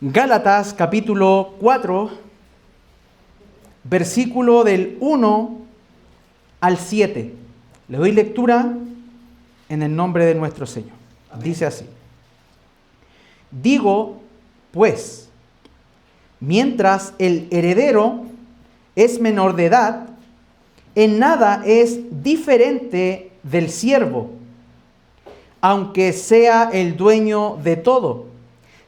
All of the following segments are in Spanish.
Gálatas capítulo 4, versículo del 1 al 7. Le doy lectura en el nombre de nuestro Señor. Amén. Dice así: Digo, pues, mientras el heredero es menor de edad, en nada es diferente del siervo, aunque sea el dueño de todo,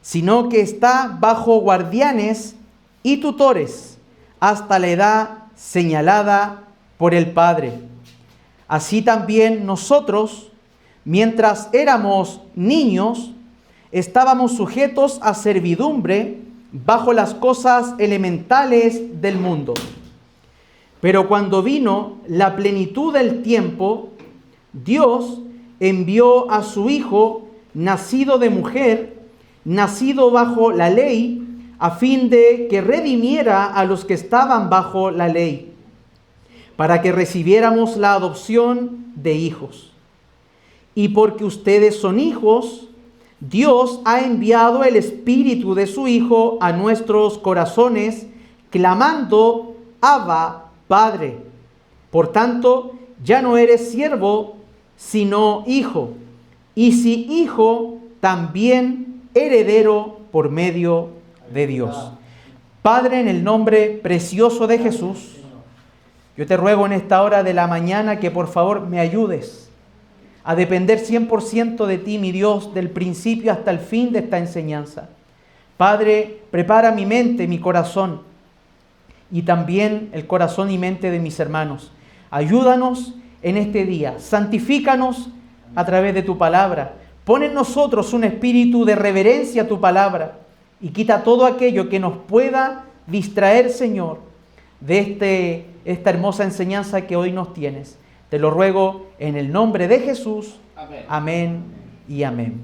sino que está bajo guardianes y tutores hasta la edad señalada por el Padre. Así también nosotros, mientras éramos niños, estábamos sujetos a servidumbre bajo las cosas elementales del mundo. Pero cuando vino la plenitud del tiempo, Dios envió a su Hijo, nacido de mujer, nacido bajo la ley, a fin de que redimiera a los que estaban bajo la ley, para que recibiéramos la adopción de hijos. Y porque ustedes son hijos, Dios ha enviado el Espíritu de su Hijo a nuestros corazones, clamando: Abba, Padre. Por tanto, ya no eres siervo, sino hijo. Y si hijo, también heredero por medio de Dios. Padre, en el nombre precioso de Jesús, yo te ruego en esta hora de la mañana que por favor me ayudes a depender 100% de ti, mi Dios, del principio hasta el fin de esta enseñanza. Padre, prepara mi mente, mi corazón y también el corazón y mente de mis hermanos. Ayúdanos en este día, santifícanos a través de tu palabra. Pon en nosotros un espíritu de reverencia a tu palabra y quita todo aquello que nos pueda distraer, Señor, de esta hermosa enseñanza que hoy nos tienes. Te lo ruego en el nombre de Jesús. Amén, amén y amén.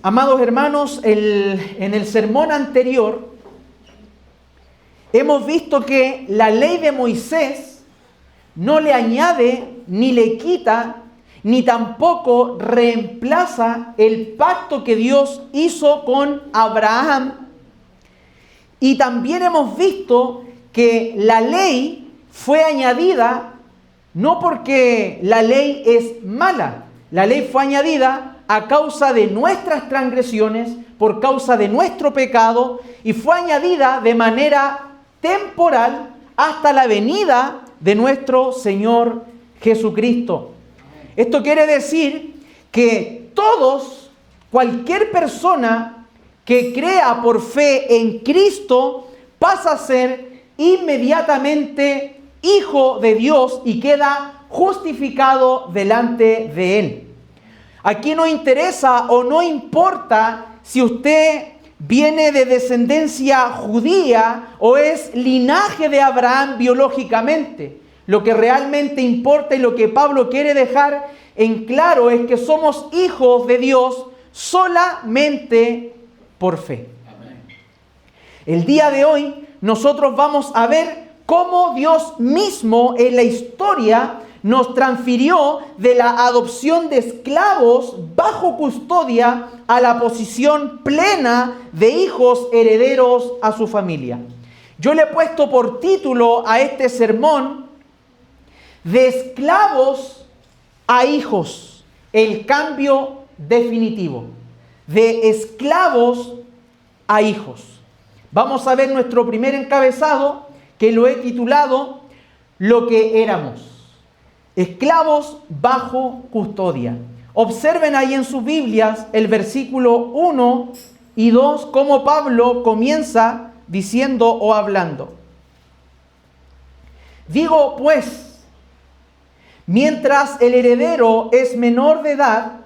Amados hermanos, en el sermón anterior hemos visto que la ley de Moisés no le añade ni le quita, ni tampoco reemplaza el pacto que Dios hizo con Abraham. Y también hemos visto que la ley fue añadida no porque la ley es mala. La ley fue añadida a causa de nuestras transgresiones, por causa de nuestro pecado, y fue añadida de manera temporal hasta la venida de nuestro Señor Jesucristo. Esto quiere decir que todos, cualquier persona que crea por fe en Cristo, pasa a ser inmediatamente hijo de Dios y queda justificado delante de Él. Aquí no interesa o no importa si usted viene de descendencia judía o es linaje de Abraham biológicamente. Lo que realmente importa y lo que Pablo quiere dejar en claro es que somos hijos de Dios solamente por fe. Amén. El día de hoy nosotros vamos a ver cómo Dios mismo en la historia nos transfirió de la adopción de esclavos bajo custodia a la posición plena de hijos herederos a su familia. Yo le he puesto por título a este sermón: de esclavos a hijos, el cambio definitivo. De esclavos a hijos. Vamos a ver nuestro primer encabezado, que lo he titulado Lo que éramos. Esclavos bajo custodia. Observen ahí en sus Biblias el versículo 1 y 2, cómo Pablo comienza diciendo o hablando. Digo, pues, mientras el heredero es menor de edad,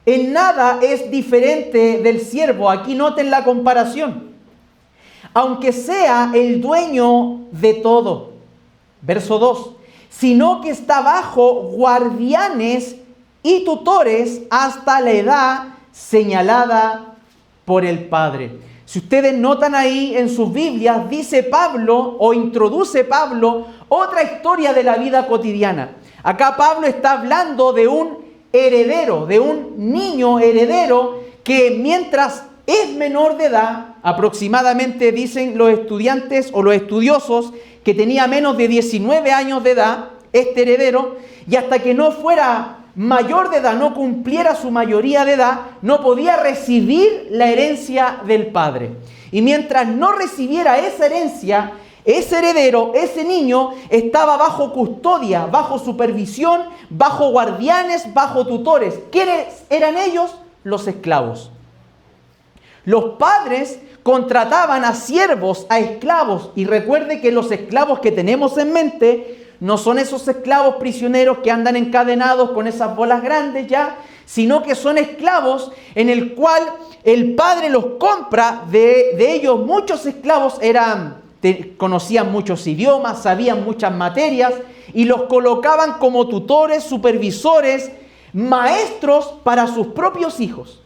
en nada es diferente del siervo. Aquí noten la comparación. Aunque sea el dueño de todo. Verso 2. Sino que está bajo guardianes y tutores hasta la edad señalada por el Padre. Si ustedes notan ahí en sus Biblias, dice Pablo o introduce Pablo otra historia de la vida cotidiana. Acá Pablo está hablando de un heredero, de un niño heredero que mientras es menor de edad, aproximadamente dicen los estudiantes o los estudiosos que tenía menos de 19 años de edad, este heredero, y hasta que no fuera mayor de edad, no cumpliera su mayoría de edad, no podía recibir la herencia del padre. Y mientras no recibiera esa herencia, ese heredero, ese niño, estaba bajo custodia, bajo supervisión, bajo guardianes, bajo tutores. ¿Quiénes eran ellos? Los esclavos. Los padres contrataban a siervos, a esclavos. Y recuerde que los esclavos que tenemos en mente no son esos esclavos prisioneros que andan encadenados con esas bolas grandes ya, sino que son esclavos en el cual el padre los compra. De ellos muchos esclavos conocían muchos idiomas, sabían muchas materias y los colocaban como tutores, supervisores, maestros para sus propios hijos.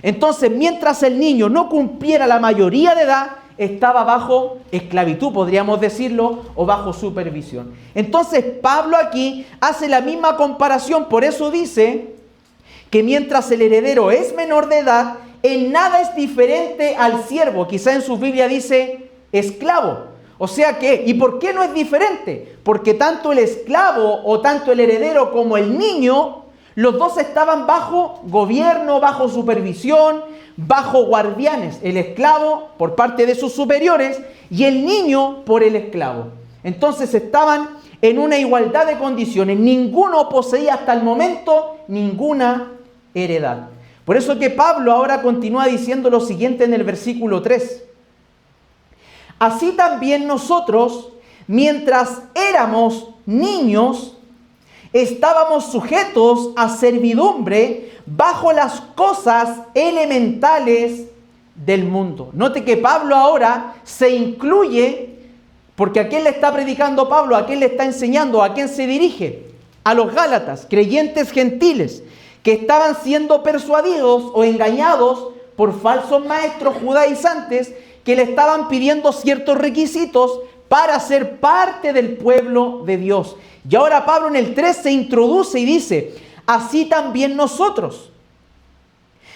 Entonces, mientras el niño no cumpliera la mayoría de edad, estaba bajo esclavitud, podríamos decirlo, o bajo supervisión. Entonces, Pablo aquí hace la misma comparación, por eso dice que mientras el heredero es menor de edad, en nada es diferente al siervo. Quizá en su Biblia dice esclavo. O sea que, ¿y por qué no es diferente? Porque tanto el esclavo o tanto el heredero como el niño, los dos estaban bajo gobierno, bajo supervisión, bajo guardianes. El esclavo por parte de sus superiores y el niño por el esclavo. Entonces estaban en una igualdad de condiciones. Ninguno poseía hasta el momento ninguna heredad. Por eso que Pablo ahora continúa diciendo lo siguiente en el versículo 3. Así también nosotros, mientras éramos niños, estábamos sujetos a servidumbre bajo las cosas elementales del mundo. Note que Pablo ahora se incluye, porque ¿a quién le está predicando Pablo? ¿A quién le está enseñando? ¿A quién se dirige? A los Gálatas, creyentes gentiles, que estaban siendo persuadidos o engañados por falsos maestros judaizantes que le estaban pidiendo ciertos requisitos para ser parte del pueblo de Dios. Y ahora Pablo en el 3 se introduce y dice, así también nosotros,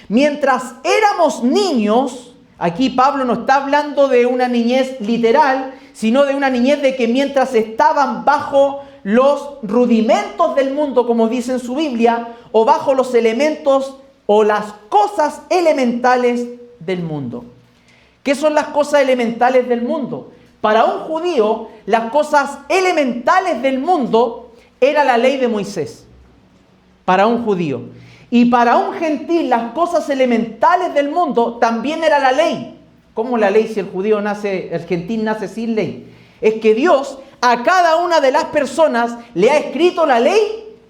mientras éramos niños, aquí Pablo no está hablando de una niñez literal, sino de una niñez de que mientras estaban bajo los rudimentos del mundo, como dice en su Biblia, o bajo los elementos o las cosas elementales del mundo. ¿Qué son las cosas elementales del mundo? Para un judío, las cosas elementales del mundo era la ley de Moisés. Para un judío. Y para un gentil, las cosas elementales del mundo también era la ley. ¿Cómo la ley si el gentil nace sin ley? Es que Dios a cada una de las personas le ha escrito la ley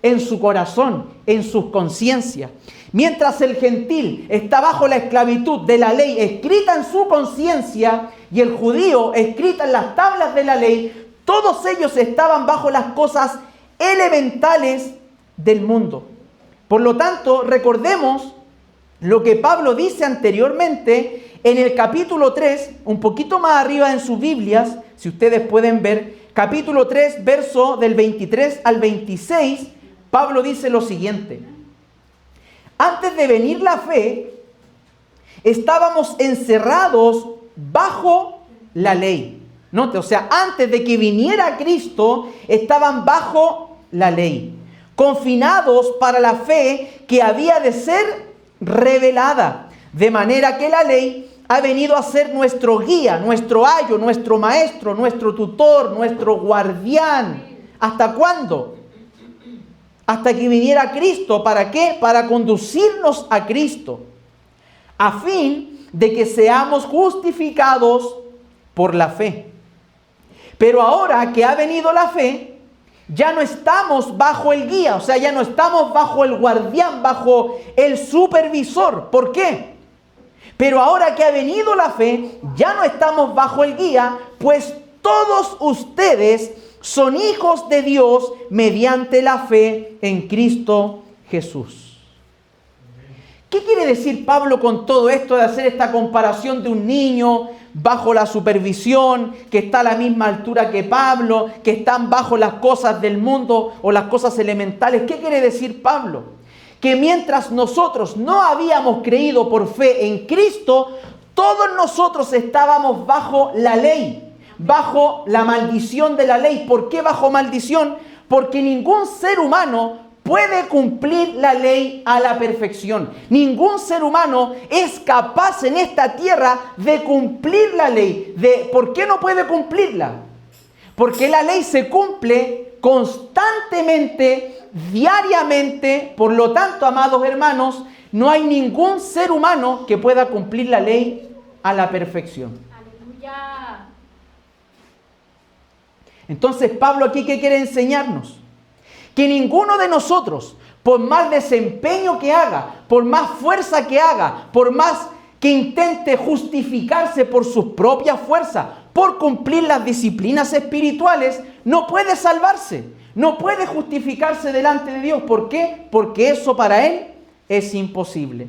en su corazón, en sus conciencias. Mientras el gentil está bajo la esclavitud de la ley escrita en su conciencia y el judío escrita en las tablas de la ley, todos ellos estaban bajo las cosas elementales del mundo. Por lo tanto, recordemos lo que Pablo dice anteriormente en el capítulo 3, un poquito más arriba en sus Biblias, si ustedes pueden ver, capítulo 3, verso del 23 al 26, Pablo dice lo siguiente. Antes de venir la fe, estábamos encerrados bajo la ley. Note, o sea, antes de que viniera Cristo, estaban bajo la ley, confinados para la fe que había de ser revelada. De manera que la ley ha venido a ser nuestro guía, nuestro ayo, nuestro maestro, nuestro tutor, nuestro guardián. ¿Hasta cuándo? Hasta que viniera Cristo. ¿Para qué? Para conducirnos a Cristo, a fin de que seamos justificados por la fe. Pero ahora que ha venido la fe, ya no estamos bajo el guía, o sea, ya no estamos bajo el guardián, bajo el supervisor. ¿Por qué? Pero ahora que ha venido la fe, ya no estamos bajo el guía, pues todos ustedes son hijos de Dios mediante la fe en Cristo Jesús. ¿Qué quiere decir Pablo con todo esto de hacer esta comparación de un niño bajo la supervisión, que está a la misma altura que Pablo, que están bajo las cosas del mundo o las cosas elementales? ¿Qué quiere decir Pablo? que mientras nosotros no habíamos creído por fe en Cristo, todos nosotros estábamos bajo la ley, bajo la maldición de la ley. ¿Por qué bajo maldición? Porque ningún ser humano puede cumplir la ley a la perfección. Ningún ser humano es capaz en esta tierra de cumplir la ley. ¿Por qué no puede cumplirla? Porque la ley se cumple constantemente, diariamente. Por lo tanto, amados hermanos, no hay ningún ser humano que pueda cumplir la ley a la perfección. Aleluya. Entonces, Pablo aquí, ¿qué quiere enseñarnos? Que ninguno de nosotros, por más desempeño que haga, por más fuerza que haga, por más que intente justificarse por sus propias fuerzas, por cumplir las disciplinas espirituales, no puede salvarse, no puede justificarse delante de Dios. ¿Por qué? Porque eso para él es imposible.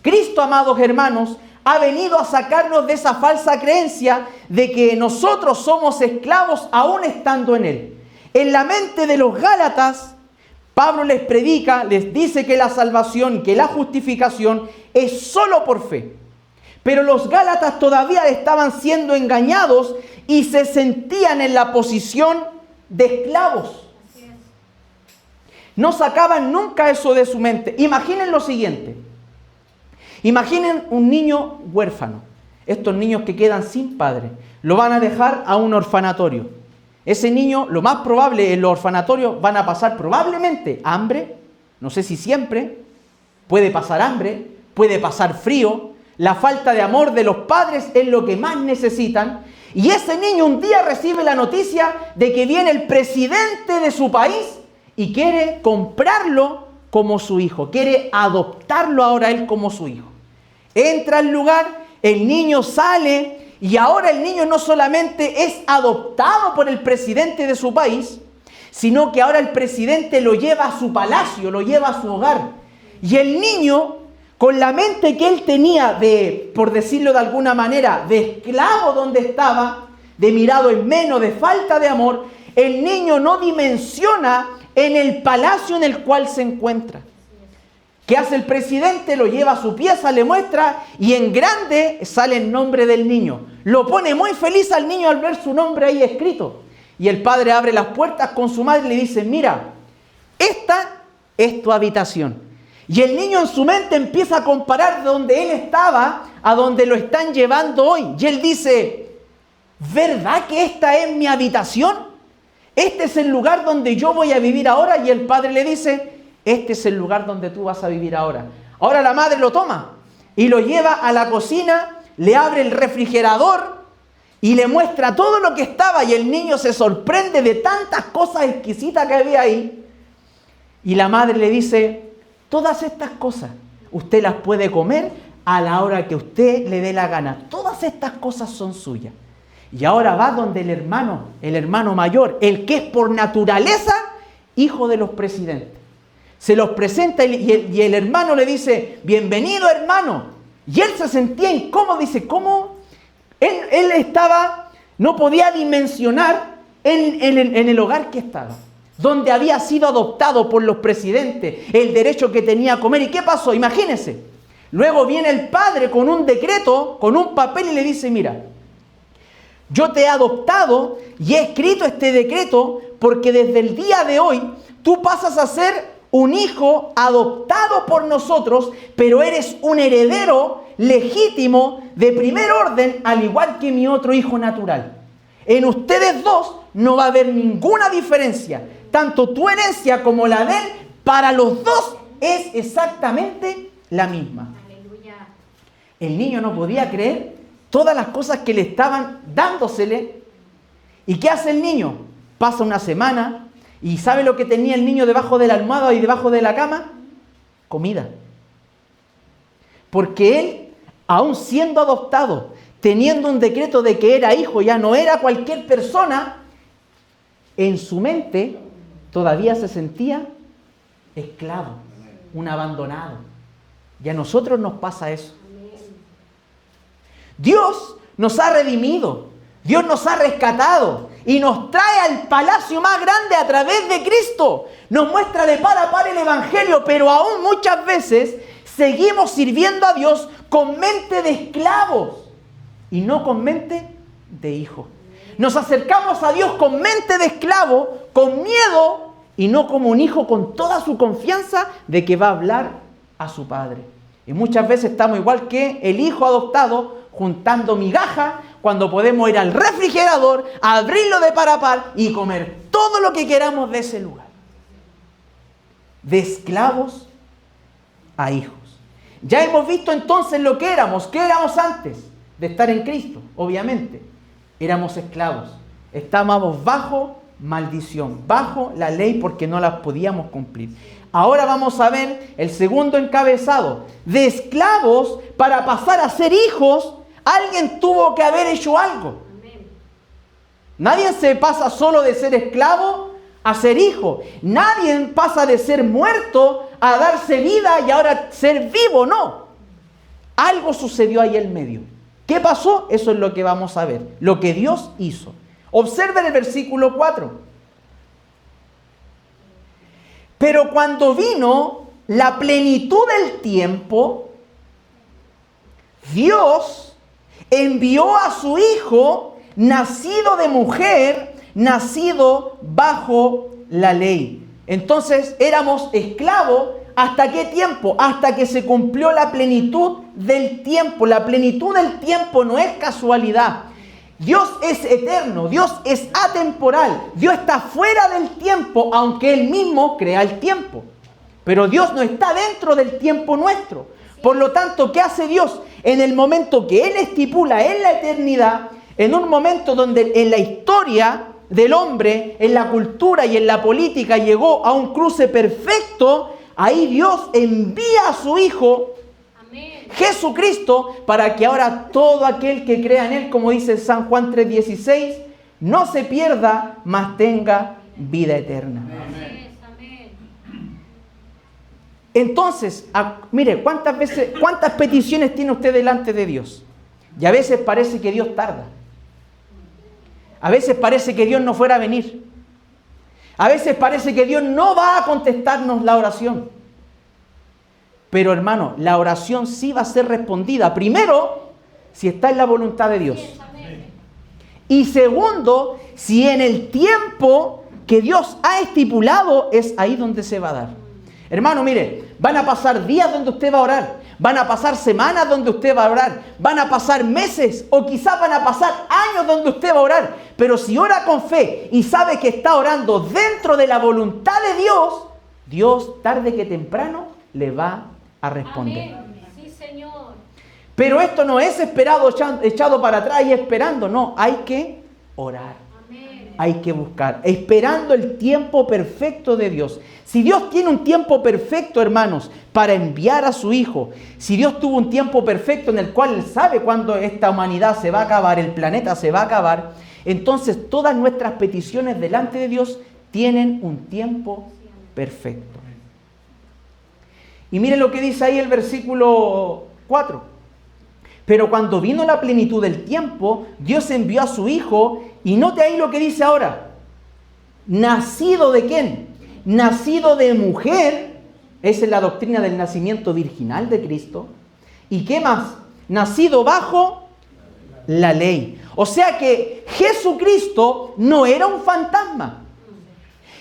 Cristo, amados hermanos, ha venido a sacarnos de esa falsa creencia de que nosotros somos esclavos aún estando en él. En la mente de los Gálatas, Pablo les predica, les dice que la salvación, que la justificación es solo por fe. Pero los Gálatas todavía estaban siendo engañados y se sentían en la posición de esclavos. No sacaban nunca eso de su mente. Imaginen lo siguiente. Imaginen un niño huérfano. Estos niños que quedan sin padre. Lo van a dejar a un orfanatorio. Ese niño, lo más probable, en los orfanatorios van a pasar probablemente hambre. No sé si siempre. Puede pasar hambre. Puede pasar frío. La falta de amor de los padres es lo que más necesitan. Y ese niño un día recibe la noticia de que viene el presidente de su país y quiere comprarlo como su hijo. Quiere adoptarlo ahora él como su hijo. Entra al lugar, el niño sale y ahora el niño no solamente es adoptado por el presidente de su país, sino que ahora el presidente lo lleva a su palacio, lo lleva a su hogar. Y el niño, con la mente que él tenía de, por decirlo de alguna manera, de esclavo donde estaba, de mirado en menos, de falta de amor, el niño no dimensiona en el palacio en el cual se encuentra. ¿Qué hace el presidente? Lo lleva a su pieza, le muestra y en grande sale el nombre del niño. Lo pone muy feliz al niño al ver su nombre ahí escrito. Y el padre abre las puertas con su madre y le dice, mira, esta es tu habitación. Y el niño en su mente empieza a comparar de donde él estaba a donde lo están llevando hoy. Y él dice, ¿verdad que esta es mi habitación? Este es el lugar donde yo voy a vivir ahora. Y el padre le dice, este es el lugar donde tú vas a vivir ahora. Ahora la madre lo toma y lo lleva a la cocina, le abre el refrigerador y le muestra todo lo que estaba. Y el niño se sorprende de tantas cosas exquisitas que había ahí. Y la madre le dice, todas estas cosas usted las puede comer a la hora que usted le dé la gana. Todas estas cosas son suyas. Y ahora va donde el hermano mayor, el que es por naturaleza hijo de los presidentes. Se los presenta y el hermano le dice, bienvenido hermano. Y él se sentía incómodo, dice, ¿cómo? Él estaba, no podía dimensionar en el hogar que estaba, donde había sido adoptado por los presidentes, el derecho que tenía a comer. ¿Y qué pasó? Imagínense. Luego viene el padre con un decreto, con un papel y le dice, mira, yo te he adoptado y he escrito este decreto porque desde el día de hoy tú pasas a ser un hijo adoptado por nosotros, pero eres un heredero legítimo de primer orden, al igual que mi otro hijo natural. En ustedes dos no va a haber ninguna diferencia. Tanto tu herencia como la de él, para los dos es exactamente la misma. Aleluya. El niño no podía creer todas las cosas que le estaban dándosele. ¿Y qué hace el niño? Pasa una semana y ¿sabe lo que tenía el niño debajo de la almohada y debajo de la cama? Comida. Porque él, aún siendo adoptado, teniendo un decreto de que era hijo, ya no era cualquier persona, en su mente todavía se sentía esclavo, un abandonado. Y a nosotros nos pasa eso. Dios nos ha redimido, Dios nos ha rescatado y nos trae al palacio más grande a través de Cristo. Nos muestra de par a par el Evangelio, pero aún muchas veces seguimos sirviendo a Dios con mente de esclavos y no con mente de hijos. Nos acercamos a Dios con mente de esclavo, con miedo, y no como un hijo con toda su confianza de que va a hablar a su padre. Y muchas veces estamos igual que el hijo adoptado, juntando migajas, cuando podemos ir al refrigerador, abrirlo de par a par y comer todo lo que queramos de ese lugar. De esclavos a hijos. Ya hemos visto entonces lo que éramos. ¿Qué éramos antes de estar en Cristo? Obviamente, éramos esclavos. Estábamos bajo maldición, bajo la ley porque no las podíamos cumplir. Ahora vamos a ver el segundo encabezado. De esclavos para pasar a ser hijos, alguien tuvo que haber hecho algo. Nadie se pasa solo de ser esclavo a ser hijo. Nadie pasa de ser muerto a darse vida y ahora ser vivo, no. Algo sucedió ahí en medio. ¿Qué pasó? Eso es lo que vamos a ver. Lo que Dios hizo. Observen el versículo 4. Pero cuando vino la plenitud del tiempo, Dios envió a su Hijo, nacido de mujer, nacido bajo la ley. Entonces éramos esclavos. ¿Hasta qué tiempo? Hasta que se cumplió la plenitud del tiempo. La plenitud del tiempo no es casualidad. Dios es eterno, Dios es atemporal, Dios está fuera del tiempo, aunque Él mismo crea el tiempo. Pero Dios no está dentro del tiempo nuestro. Por lo tanto, ¿qué hace Dios? En el momento que Él estipula en la eternidad, en un momento donde en la historia del hombre, en la cultura y en la política llegó a un cruce perfecto, ahí Dios envía a su Hijo, Jesucristo, para que ahora todo aquel que crea en Él, como dice San Juan 3:16, no se pierda, mas tenga vida eterna. Amén. Entonces, mire, ¿cuántas peticiones tiene usted delante de Dios? Y a veces parece que Dios tarda. A veces parece que Dios no fuera a venir. A veces parece que Dios no va a contestarnos la oración. Pero hermano, la oración sí va a ser respondida. Primero, si está en la voluntad de Dios. Y segundo, si en el tiempo que Dios ha estipulado es ahí donde se va a dar. Hermano, mire, van a pasar días donde usted va a orar. Van a pasar semanas donde usted va a orar. Van a pasar meses o quizás van a pasar años donde usted va a orar. Pero si ora con fe y sabe que está orando dentro de la voluntad de Dios, Dios tarde que temprano le va a responder. Amén. Sí, Señor. Pero esto no es esperado, echado para atrás y esperando. No, hay que orar. Amén. Hay que buscar, esperando el tiempo perfecto de Dios. Si Dios tiene un tiempo perfecto, hermanos, para enviar a su Hijo, si Dios tuvo un tiempo perfecto en el cual Él sabe cuándo esta humanidad se va a acabar, el planeta se va a acabar, entonces todas nuestras peticiones delante de Dios tienen un tiempo perfecto. Y miren lo que dice ahí el versículo 4. Pero cuando vino la plenitud del tiempo, Dios envió a su Hijo, y note ahí lo que dice ahora. ¿Nacido de quién? Nacido de mujer. Esa es la doctrina del nacimiento virginal de Cristo. ¿Y qué más? Nacido bajo la ley. O sea que Jesucristo no era un fantasma.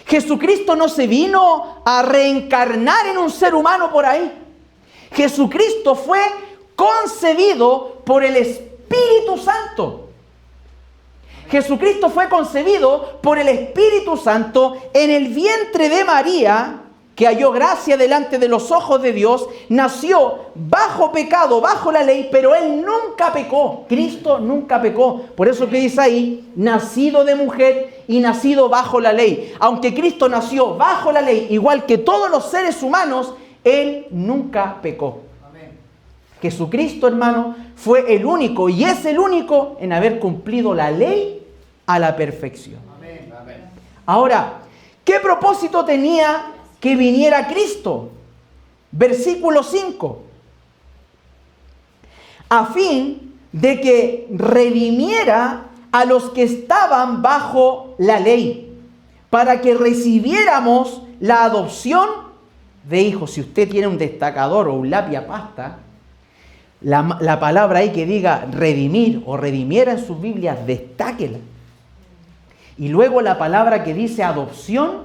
Jesucristo no se vino a reencarnar en un ser humano por ahí. Jesucristo fue concebido por el Espíritu Santo. Jesucristo fue concebido por el Espíritu Santo en el vientre de María, que halló gracia delante de los ojos de Dios, nació bajo pecado, bajo la ley, pero Él nunca pecó. Cristo nunca pecó. Por eso que dice ahí, nacido de mujer y nacido bajo la ley. Aunque Cristo nació bajo la ley, igual que todos los seres humanos, Él nunca pecó. Jesucristo, hermano, fue el único y es el único en haber cumplido la ley a la perfección. Ahora, ¿qué propósito tenía que viniera Cristo? Versículo 5. A fin de que redimiera a los que estaban bajo la ley, para que recibiéramos la adopción de hijos. Si usted tiene un destacador o un lápiz a pasta, la palabra ahí que diga redimir o redimiera en sus Biblias, destáquela. Y luego la palabra que dice adopción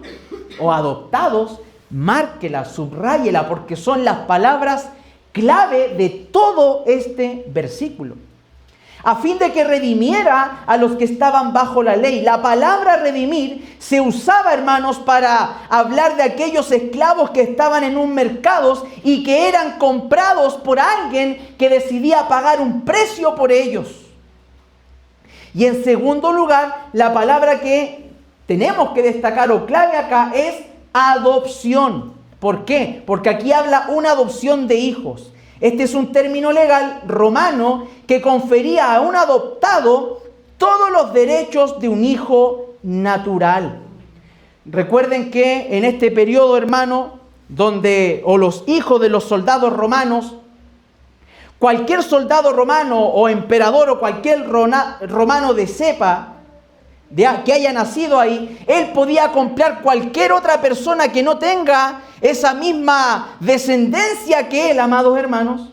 o adoptados, márquela, subráyela, porque son las palabras clave de todo este versículo. A fin de que redimiera a los que estaban bajo la ley. La palabra redimir se usaba, hermanos, para hablar de aquellos esclavos que estaban en un mercado y que eran comprados por alguien que decidía pagar un precio por ellos. Y en segundo lugar, la palabra que tenemos que destacar o clave acá es adopción. ¿Por qué? Porque aquí habla una adopción de hijos. Este es un término legal romano que confería a un adoptado todos los derechos de un hijo natural. Recuerden que en este periodo, hermano, los hijos de los soldados romanos, cualquier soldado romano o emperador o cualquier romano de cepa que haya nacido ahí, él podía comprar cualquier otra persona que no tenga esa misma descendencia que él, amados hermanos,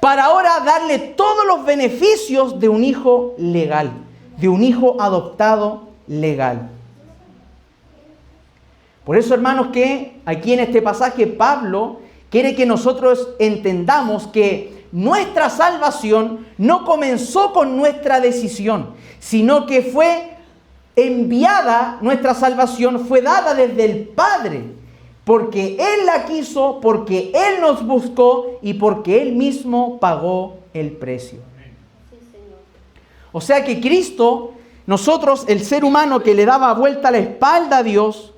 para ahora darle todos los beneficios de un hijo legal, de un hijo adoptado legal. Por eso, hermanos, que aquí en este pasaje Pablo quiere que nosotros entendamos que nuestra salvación no comenzó con nuestra decisión, sino que fue enviada, nuestra salvación fue dada desde el Padre, porque Él la quiso, porque Él nos buscó y porque Él mismo pagó el precio. O sea que Cristo, nosotros, el ser humano que le daba vuelta la espalda a Dios,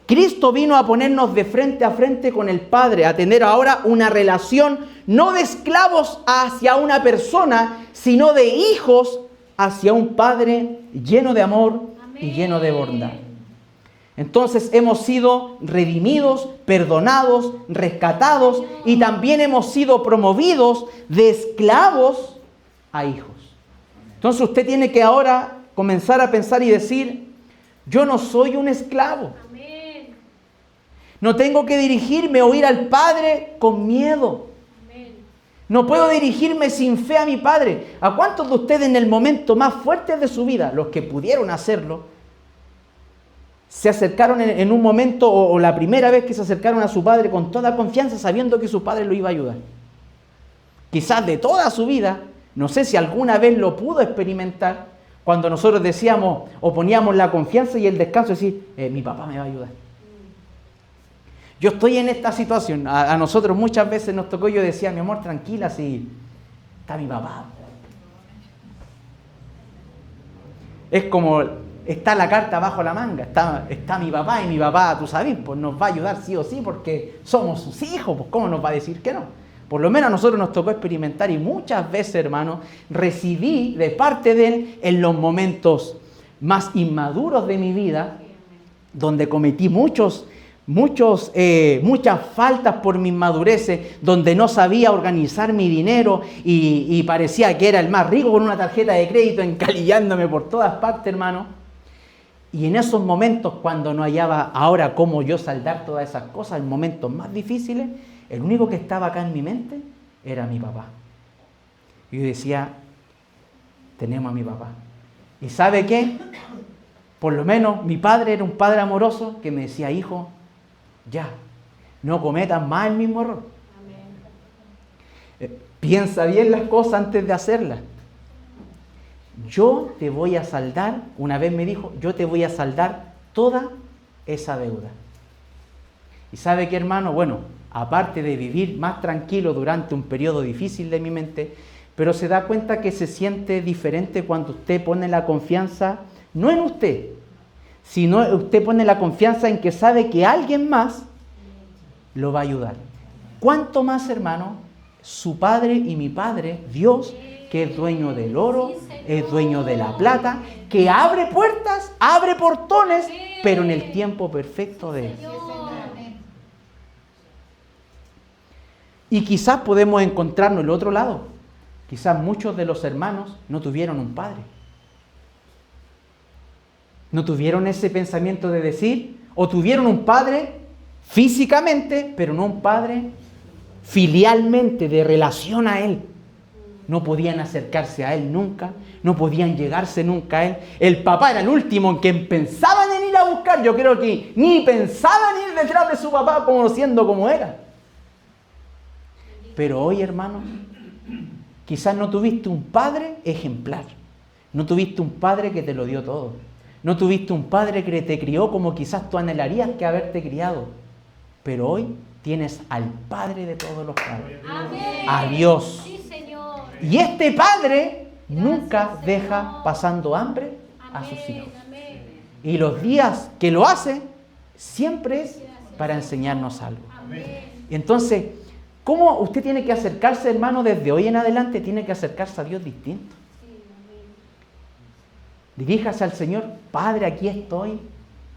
Cristo vino a ponernos de frente a frente con el Padre, a tener ahora una relación no de esclavos hacia una persona, sino de hijos hacia un Padre lleno de amor y lleno de bondad. Entonces hemos sido redimidos, perdonados, rescatados y también hemos sido promovidos de esclavos a hijos. Entonces usted tiene que ahora comenzar a pensar y decir, yo no soy un esclavo. No tengo que dirigirme o ir al Padre con miedo. No puedo dirigirme sin fe a mi Padre. ¿A cuántos de ustedes en el momento más fuerte de su vida, los que pudieron hacerlo, se acercaron en un momento o la primera vez que se acercaron a su Padre con toda confianza sabiendo que su Padre lo iba a ayudar? Quizás de toda su vida, no sé si alguna vez lo pudo experimentar, cuando nosotros decíamos o poníamos la confianza y el descanso, decir, mi papá me va a ayudar. Yo estoy en esta situación. A nosotros muchas veces nos tocó, yo decía, mi amor, tranquila, si está mi papá. Es como, está la carta bajo la manga, está mi papá y mi papá, tú sabes, pues nos va a ayudar sí o sí porque somos sus hijos, pues ¿cómo nos va a decir que no? Por lo menos a nosotros nos tocó experimentar y muchas veces, hermano, recibí de parte de Él en los momentos más inmaduros de mi vida, donde cometí muchas faltas por mis madureces, donde no sabía organizar mi dinero y parecía que era el más rico con una tarjeta de crédito encalillándome por todas partes, hermano. Y en esos momentos, cuando no hallaba ahora cómo yo saldar todas esas cosas, en momentos más difíciles, el único que estaba acá en mi mente era mi papá. Y yo decía, tenemos a mi papá. ¿Y sabe qué? Por lo menos mi padre era un padre amoroso que me decía, hijo, ya, no cometas más el mismo error. Piensa bien las cosas antes de hacerlas. Yo te voy a saldar, una vez me dijo, yo te voy a saldar toda esa deuda. ¿Y sabe qué, hermano? Bueno, aparte de vivir más tranquilo durante un periodo difícil de mi mente, pero se da cuenta que se siente diferente cuando usted pone la confianza, no en usted, sino usted pone la confianza en que sabe que alguien más lo va a ayudar. ¿Cuánto más, hermano? Su Padre y mi Padre, Dios, que es dueño del oro, es dueño de la plata, que abre puertas, abre portones, pero en el tiempo perfecto de Él. Y quizás podemos encontrarnos el otro lado. Quizás muchos de los hermanos no tuvieron un padre. ¿No tuvieron ese pensamiento de decir? ¿O tuvieron un padre físicamente, pero no un padre filialmente, de relación a Él? No podían acercarse a Él nunca, no podían llegarse nunca a Él. El papá era el último en quien pensaban en ir a buscar. Yo creo que ni pensaban ir detrás de su papá conociendo cómo era. Pero hoy, hermano, quizás no tuviste un padre ejemplar. No tuviste un padre que te lo dio todo. No tuviste un padre que te crió como quizás tú anhelarías que haberte criado. Pero hoy tienes al Padre de todos los padres. Amén. A Dios. Sí, Señor. Y este Padre nunca Gracias, deja Señor. pasando hambre a Amén, sus hijos. amén. Y los días que lo hace, siempre es para enseñarnos algo. Amén. Entonces, ¿cómo usted tiene que acercarse, hermano, desde hoy en adelante? Tiene que acercarse a Dios distinto. Sí, amén. Diríjase al Señor: Padre, aquí estoy.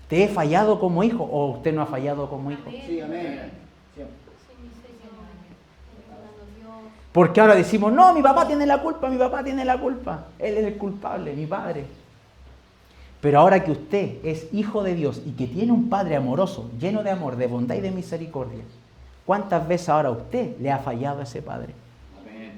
¿Te he fallado como hijo o usted no ha fallado como hijo? Amén. Sí, amén. Sí, mi Señor. Ayúdanos, Dios. Porque ahora decimos: no, mi papá tiene la culpa, mi papá tiene la culpa. Él es el culpable, mi padre. Pero ahora que usted es hijo de Dios y que tiene un Padre amoroso, lleno de amor, de bondad y de misericordia, ¿cuántas veces ahora usted le ha fallado a ese Padre? Amén.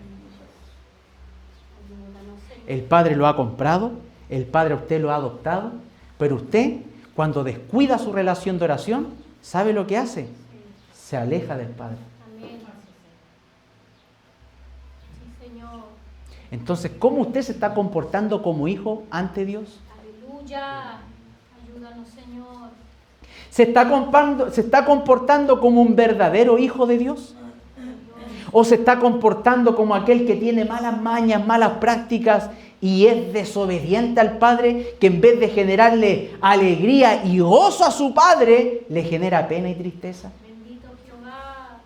Ayúdanos, Señor. El Padre lo ha comprado, el Padre a usted lo ha adoptado, pero usted, cuando descuida su relación de oración, ¿sabe lo que hace? Se aleja del Padre. Amén. Sí, Señor. Entonces, ¿cómo usted se está comportando como hijo ante Dios? Aleluya. Ayúdanos, Señor. ¿Se está comportando como un verdadero hijo de Dios? ¿O se está comportando como aquel que tiene malas mañas, malas prácticas y es desobediente al Padre, que en vez de generarle alegría y gozo a su Padre, le genera pena y tristeza? Bendito Jehová.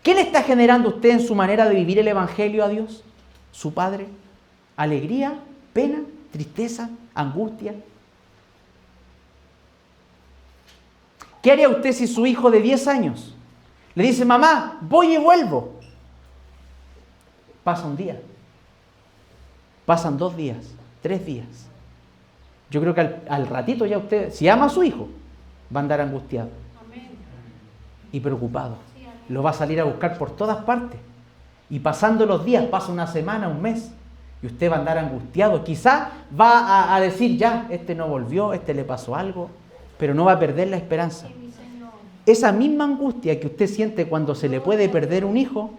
¿Qué le está generando usted en su manera de vivir el Evangelio a Dios? ¿Su Padre? ¿Alegría? ¿Pena? ¿Tristeza? ¿Angustia? ¿Qué haría usted si su hijo de 10 años le dice: mamá, voy y vuelvo? Pasa un día, pasan 2 días, 3 días. Yo creo que al ratito ya usted, si ama a su hijo, va a andar angustiado Amén. y preocupado. Sí, amén. Lo va a salir a buscar por todas partes. Y pasando los días, pasa una semana, un mes, y usted va a andar angustiado. Quizá va a decir: ya, este no volvió, este le pasó algo, pero no va a perder la esperanza. Sí, mi Señor. Esa misma angustia que usted siente cuando se le puede perder un hijo,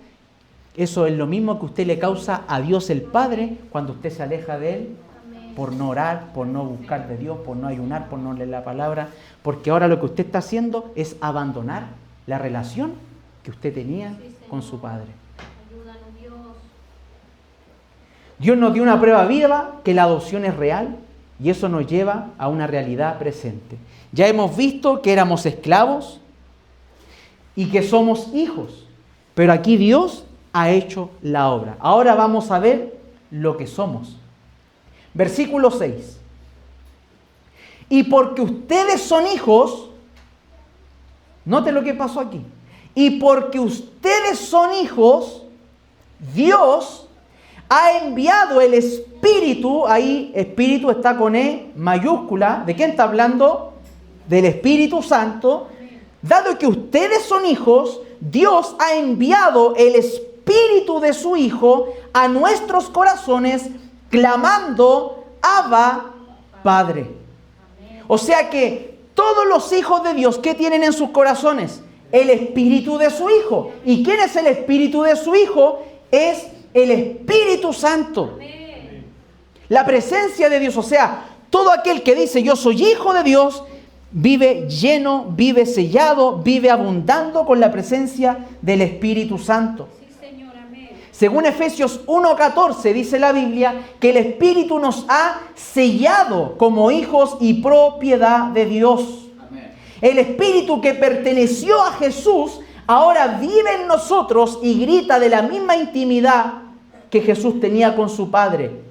eso es lo mismo que usted le causa a Dios el Padre cuando usted se aleja de Él Amén. por no orar, por no buscar de Dios, por no ayunar, por no leer la palabra, porque ahora lo que usted está haciendo es abandonar la relación que usted tenía con su Padre. Ayúdanos, Dios. Dios nos dio una prueba viva que la adopción es real y eso nos lleva a una realidad presente. Ya hemos visto que éramos esclavos y que somos hijos, pero aquí Dios ha hecho la obra. Ahora vamos a ver lo que somos. Versículo 6. Y porque ustedes son hijos, note lo que pasó aquí. Y porque ustedes son hijos, Dios ha enviado el Espíritu, ahí Espíritu está con E mayúscula. ¿De quién está hablando? Del Espíritu Santo. Dado que ustedes son hijos, Dios ha enviado el Espíritu de su Hijo a nuestros corazones, clamando: Abba, Padre. O sea que todos los hijos de Dios, ¿qué tienen en sus corazones? El Espíritu de su Hijo. ¿Y quién es el Espíritu de su Hijo? Es el Espíritu Santo. Amén. La presencia de Dios. O sea, todo aquel que dice: yo soy hijo de Dios, vive lleno, vive sellado, vive abundando con la presencia del Espíritu Santo. Sí, Señor. Amén. Según Efesios 1:14 dice la Biblia que el Espíritu nos ha sellado como hijos y propiedad de Dios. Amén. El Espíritu que perteneció a Jesús ahora vive en nosotros y grita de la misma intimidad que Jesús tenía con su Padre: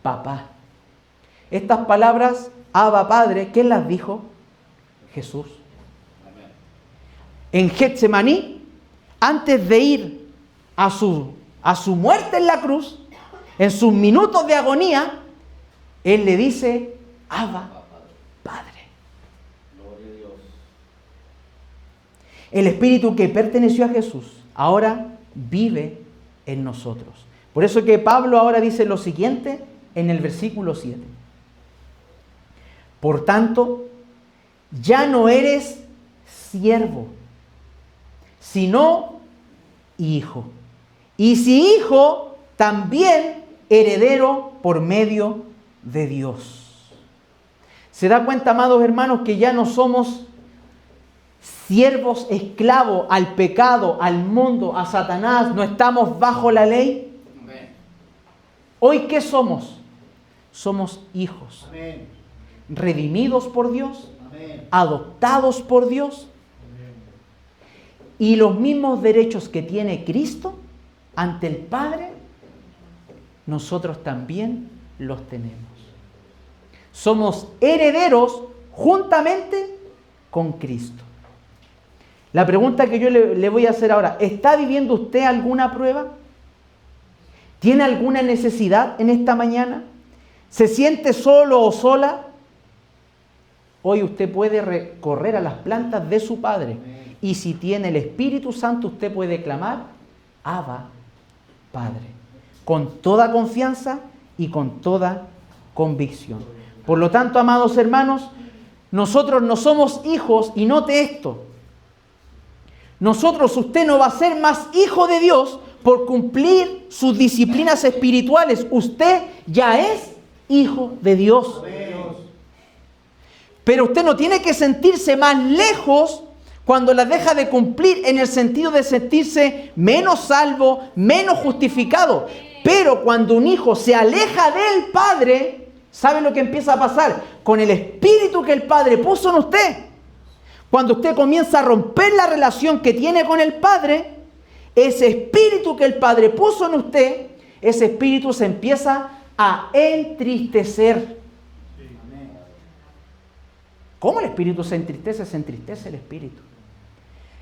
Papá. Estas palabras, Abba, Padre, ¿quién las dijo? Jesús. Amén. En Getsemaní, antes de ir a su muerte en la cruz, en sus minutos de agonía, Él le dice: Abba, Padre. El Espíritu que perteneció a Jesús ahora vive en nosotros. Por eso que Pablo ahora dice lo siguiente en el versículo 7. Por tanto, ya no eres siervo, sino hijo. Y si hijo, también heredero por medio de Dios. ¿Se da cuenta, amados hermanos, que ya no somos siervos esclavos al pecado, al mundo, a Satanás? No estamos bajo la ley. Amén. ¿Hoy qué somos? Somos hijos. Amén. Redimidos por Dios, Amén. adoptados por Dios. Y los mismos derechos que tiene Cristo ante el Padre, nosotros también los tenemos. Somos herederos juntamente con Cristo. La pregunta que yo le voy a hacer ahora, ¿está viviendo usted alguna prueba? ¿Tiene alguna necesidad en esta mañana? ¿Se siente solo o sola? Hoy usted puede recorrer a las plantas de su Padre. Y si tiene el Espíritu Santo, usted puede clamar, Abba, Padre. Con toda confianza y con toda convicción. Por lo tanto, amados hermanos, nosotros no somos hijos, y note esto. Usted no va a ser más hijo de Dios por cumplir sus disciplinas espirituales. Usted ya es hijo de Dios. Pero usted no tiene que sentirse más lejos cuando las deja de cumplir, en el sentido de sentirse menos salvo, menos justificado. Pero cuando un hijo se aleja del Padre, ¿sabe lo que empieza a pasar? Con el espíritu que el Padre puso en usted. Cuando usted comienza a romper la relación que tiene con el Padre, ese espíritu que el Padre puso en usted, ese espíritu se empieza a entristecer. ¿Cómo el espíritu se entristece? Se entristece el espíritu.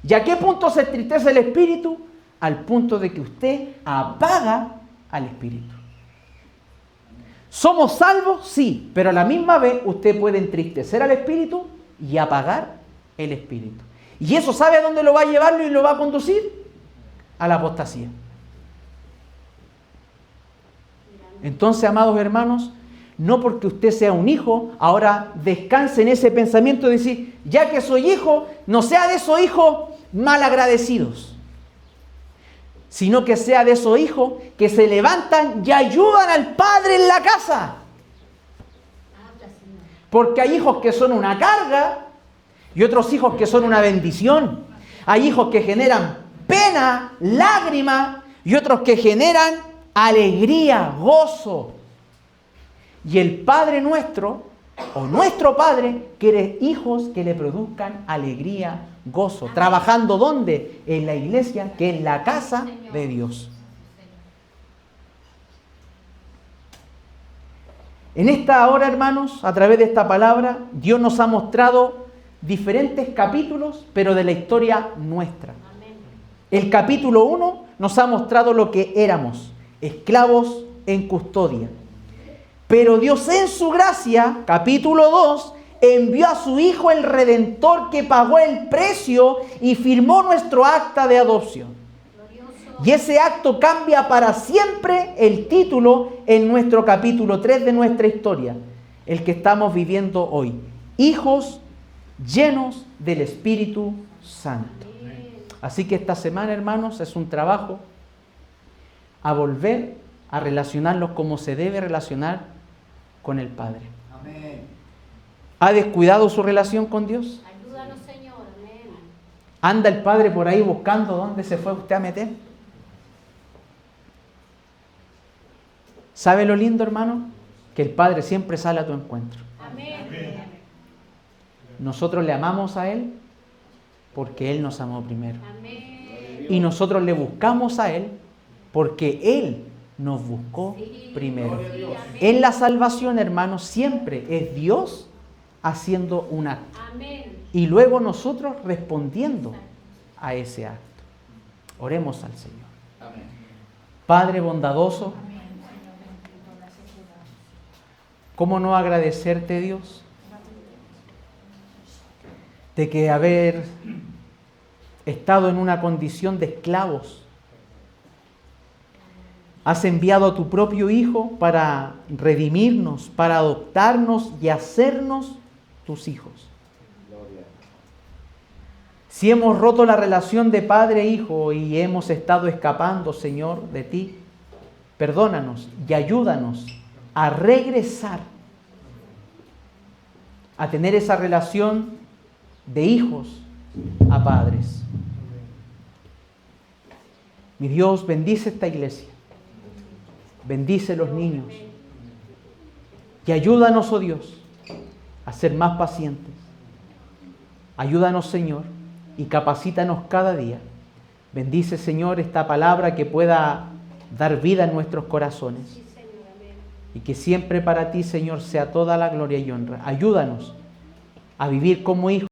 ¿Y a qué punto se entristece el espíritu? Al punto de que usted apaga al espíritu. ¿Somos salvos? Sí, pero a la misma vez usted puede entristecer al espíritu y apagar el espíritu. ¿Y eso sabe a dónde lo va a llevarlo y lo va a conducir? A la apostasía. Entonces, amados hermanos, no porque usted sea un hijo, ahora descanse en ese pensamiento de decir, ya que soy hijo, no sea de esos hijos malagradecidos, sino que sea de esos hijos que se levantan y ayudan al Padre en la casa. Porque hay hijos que son una carga y otros hijos que son una bendición. Hay hijos que generan pena, lágrima, y otros que generan alegría, gozo. Y el Padre nuestro, o nuestro Padre, quiere hijos que le produzcan alegría, gozo. ¿Trabajando dónde? En la iglesia, que es la casa de Dios. En esta hora, hermanos, a través de esta palabra, Dios nos ha mostrado diferentes capítulos, pero de la historia nuestra. El capítulo 1 nos ha mostrado lo que éramos, esclavos en custodia. Pero Dios en su gracia, capítulo 2, envió a su Hijo el Redentor que pagó el precio y firmó nuestro acta de adopción. Y ese acto cambia para siempre el título en nuestro capítulo 3 de nuestra historia, el que estamos viviendo hoy. Hijos llenos del Espíritu Santo. Así que esta semana, hermanos, es un trabajo a volver a relacionarlos como se debe relacionar con el Padre. Amén. ¿Ha descuidado su relación con Dios? Ayúdanos, Señor. Amén. ¿Anda el Padre por ahí buscando dónde se fue usted a meter? ¿Sabe lo lindo, hermano? Que el Padre siempre sale a tu encuentro. Amén. Nosotros le amamos a Él porque Él nos amó primero. Amén. Y nosotros le buscamos a Él porque Él nos buscó primero. En la salvación, hermanos, siempre es Dios haciendo un acto. Amén. Y luego nosotros respondiendo a ese acto. Oremos al Señor. Amén. Padre bondadoso, ¿cómo no agradecerte, Dios? de que haber estado en una condición de esclavos, has enviado a tu propio Hijo para redimirnos, para adoptarnos y hacernos tus hijos. Si hemos roto la relación de padre e hijo y hemos estado escapando, Señor, de ti, perdónanos y ayúdanos a regresar a tener esa relación de hijos a padres. Mi Dios, bendice esta iglesia. Bendice los niños. Y ayúdanos, oh Dios, a ser más pacientes. Ayúdanos, Señor, y capacítanos cada día. Bendice, Señor, esta palabra que pueda dar vida en nuestros corazones. Y que siempre para ti, Señor, sea toda la gloria y honra. Ayúdanos a vivir como hijos.